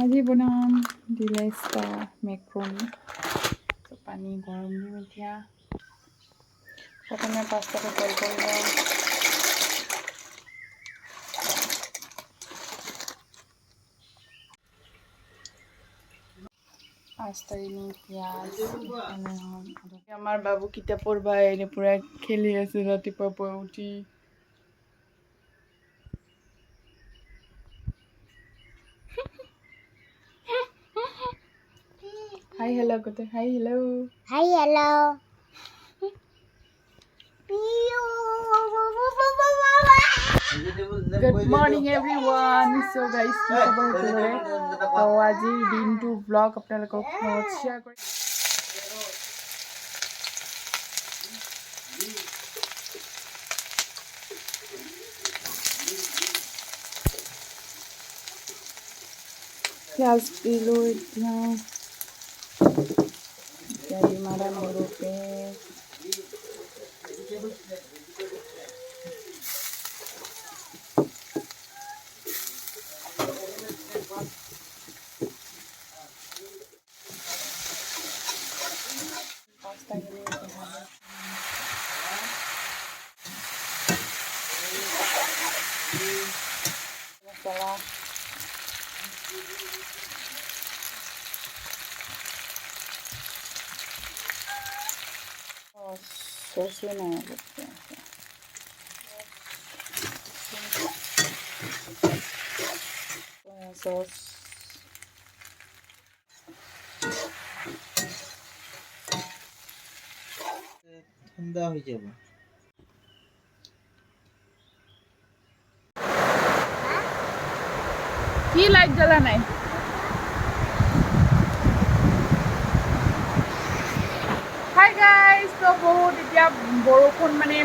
আজি বনাম দিলাইছা মেক্ৰনি পানী গৰম দিম এতিয়া প্ৰথমে পাস্তাটো বইল কৰি লওঁ পাস্তাখিনি পিঁয়াজ আমাৰ বাবু কিতাপৰ বাহিৰে পুৰা খেলি আছে ৰাতিপুৱাৰ পৰা উঠি Hi, hello, good day. Hi, hello. Hi, hello. Good morning, everyone. So, guys, কি খবৰ তোৰে তো আজি দিনটো ব্লগ আপোনালোকক শ্বেয়াৰ কৰি পিঁয়াজ দিলোঁ এতিয়া মাৰা মৰুকে Masala. Oh, sauce na soya sauce. ঠান্ডা হয়ে যাবে কি লাইট জ্বলা নাই হাই গাইজ তো বহুত এতিয়া বৰষুণ মানে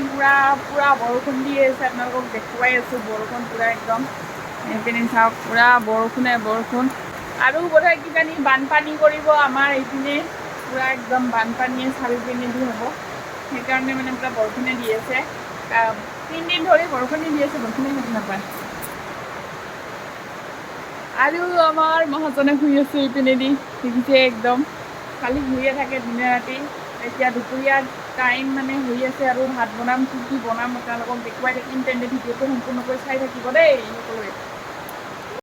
পুৰা বৰষুণ দি আছে আপোনালোকক দেখুৱাই আছোঁ বৰষুণ পুৰা একদম এইপিনে চাওক পুৰা বৰষুণ আৰু বোধহয় কিজানি বানপানী কৰিব আমাৰ এইপিনে পুৰা একদম বানপানীয়ে চাৰিওপিনেদি হ'ব সেইকাৰণে মানে পুৰা বৰষুণে দি আছে 3 দিন ধৰি বৰষুণে দি আছে বৰষুণে শেষ নাপায় আৰু আমাৰ মহাজনে শুই আছে এইপিনেদি দেখিছে একদম কালি শুয়ে থাকে দিনে ৰাতি এতিয়া দুপৰীয়া টাইম মানে হৈ আছে আৰু ভাত বনাম কি বনাম আপোনালোকক দেখুৱাই থাকিম তেন্তে ভিডিঅ'টো সম্পূৰ্ণকৈ চাই থাকিব দেই সকলোৱে